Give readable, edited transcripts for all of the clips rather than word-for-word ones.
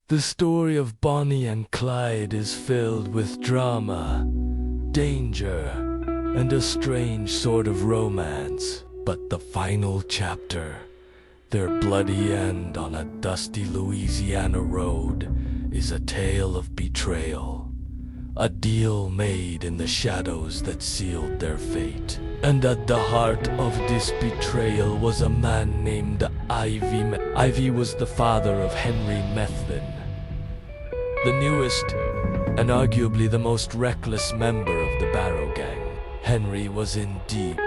The story of Bonnie and Clyde is filled with drama, danger, and a strange sort of romance. But the final chapter, their bloody end on a dusty Louisiana road, is a tale of betrayal. A deal made in the shadows that sealed their fate. And at the heart of this betrayal was a man named Ivy. Ivy was the father of Henry Methvin, the newest and arguably the most reckless member of the Barrow Gang. Henry was indeed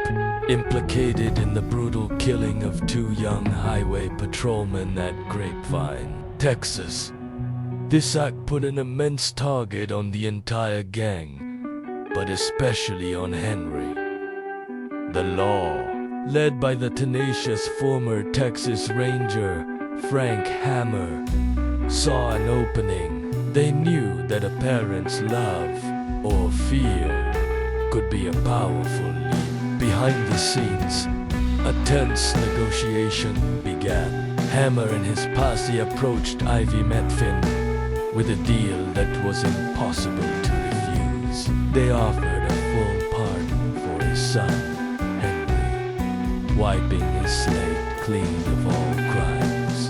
implicated in the brutal killing of two young highway patrolmen at Grapevine, Texas. This act put an immense target on the entire gang, but especially on Henry. The law, led by the tenacious former Texas Ranger Frank Hammer, saw an opening. They knew that a parent's love or fear could be a powerful leap. Behind the scenes, a tense negotiation began. Hammer and his posse approached Ivy Methvin with a deal that was impossible to refuse. They offered a full pardon for his son, Henry, wiping his slate clean of all crimes,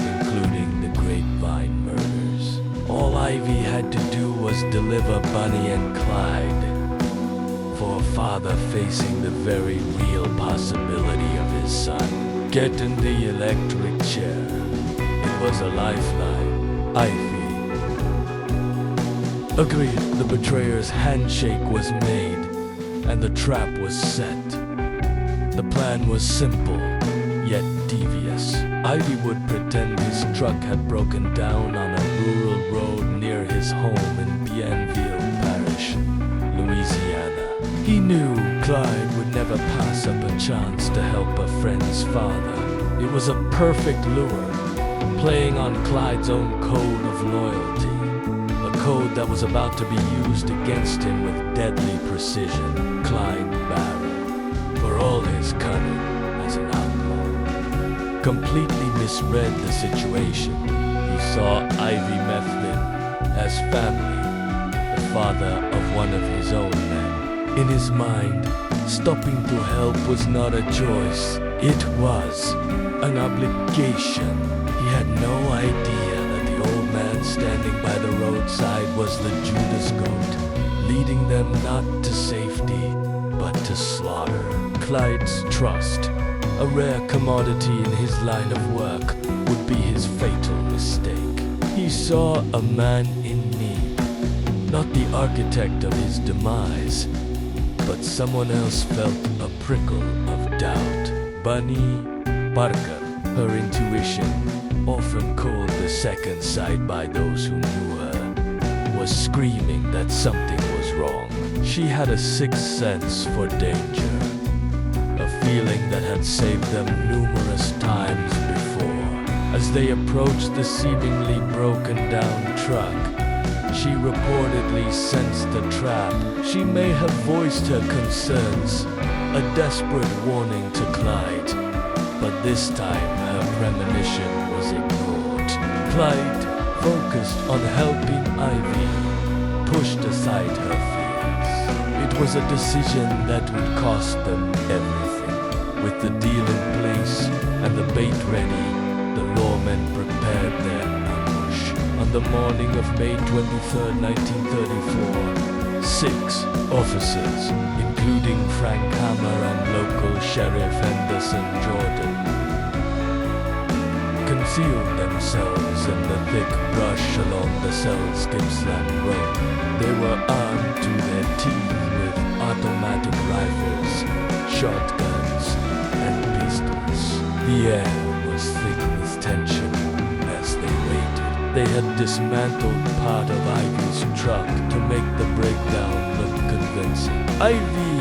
including the Grapevine murders. All Ivy had to do was deliver Bonnie and Clyde, for a father facing the very real possibility of his son get in the electric chair. It was a lifeline. Ivy agreed. The betrayer's handshake was made, and the trap was set. The plan was simple, yet devious. Ivy would pretend his truck had broken down on a rural road near his home in Bienville Parish, Louisiana. He knew Clyde would never pass up a chance to help a friend's father. It was a perfect lure, playing on Clyde's own code of loyalty. Code that was about to be used against him with deadly precision. Clyde Barrow, for all his cunning as an outlaw, completely misread the situation. He saw Ivy Methvin as family, the father of one of his own men. In his mind, stopping to help was not a choice. It was an obligation. He had no idea old man standing by the roadside was the Judas goat, leading them not to safety, but to slaughter. Clyde's trust, a rare commodity in his line of work, would be his fatal mistake. He saw a man in need, not the architect of his demise, but someone else felt a prickle of doubt. Bonnie Parker, her intuition, often called the second sight by those who knew her, was screaming that something was wrong. She had a sixth sense for danger, a feeling that had saved them numerous times before. As they approached the seemingly broken down truck, she reportedly sensed the trap. She may have voiced her concerns, a desperate warning to Clyde, but this time her premonition was ignored. Clyde, focused on helping Ivy, pushed aside her fears. It was a decision that would cost them everything. With the deal in place and the bait ready, the lawmen prepared their ambush. On the morning of May 23, 1934, 6 officers, including Frank Hammer and local Sheriff Henderson Jordan, concealed themselves in the thick brush along the Sells Gippsland Road. They were armed to their teeth with automatic rifles, shotguns, and pistols. The air was thick with tension as they waited. They had dismantled part of Ivy's truck to make the breakdown look convincing. Ivy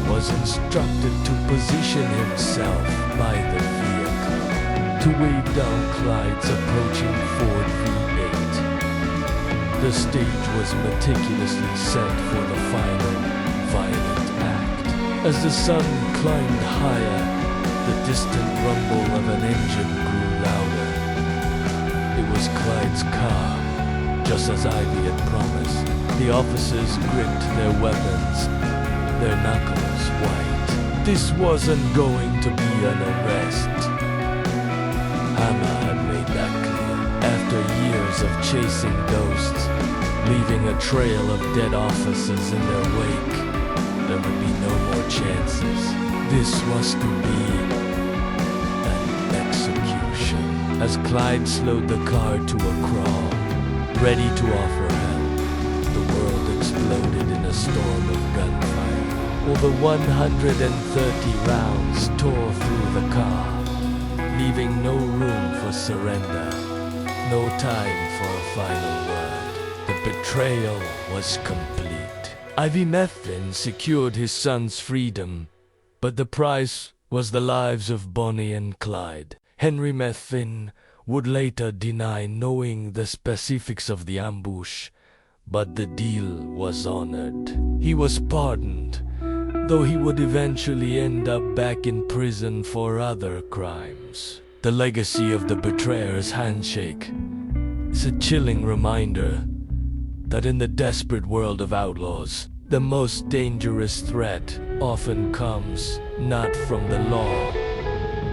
was instructed to position himself by the vehicle, to wave down Clyde's approaching Ford V8. The stage was meticulously set for the final, violent act. As the sun climbed higher, the distant rumble of an engine grew louder. It was Clyde's car, as Ivy had promised. The officers gripped their weapons, their knuckles white. This wasn't going to be an arrest. Hannah had made that clear. After years of chasing ghosts, leaving a trail of dead officers in their wake, there would be no more chances. This was to be an execution. As Clyde slowed the car to a crawl, ready to offer help, the world exploded in a storm of gunfire. Over 130 rounds tore through the car, leaving no room for surrender, no time for a final word. The betrayal was complete. Ivy Methvin secured his son's freedom, but the price was the lives of Bonnie and Clyde. Henry Methvin would later deny knowing the specifics of the ambush, but the deal was honored. He was pardoned, though he would eventually end up back in prison for other crimes. The legacy of the betrayer's handshake is a chilling reminder that in the desperate world of outlaws, the most dangerous threat often comes not from the law,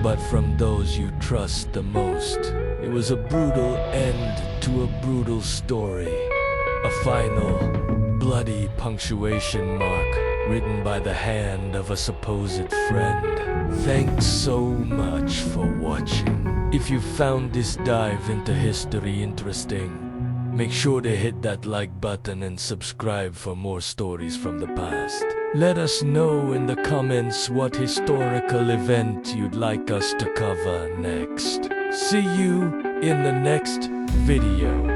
but from those you trust the most. It was a brutal end to a brutal story. A final, bloody punctuation mark written by the hand of a supposed friend. Thanks so much for watching. If you found this dive into history interesting, make sure to hit that like button and subscribe for more stories from the past. Let us know in the comments what historical event you'd like us to cover next. See you in the next video.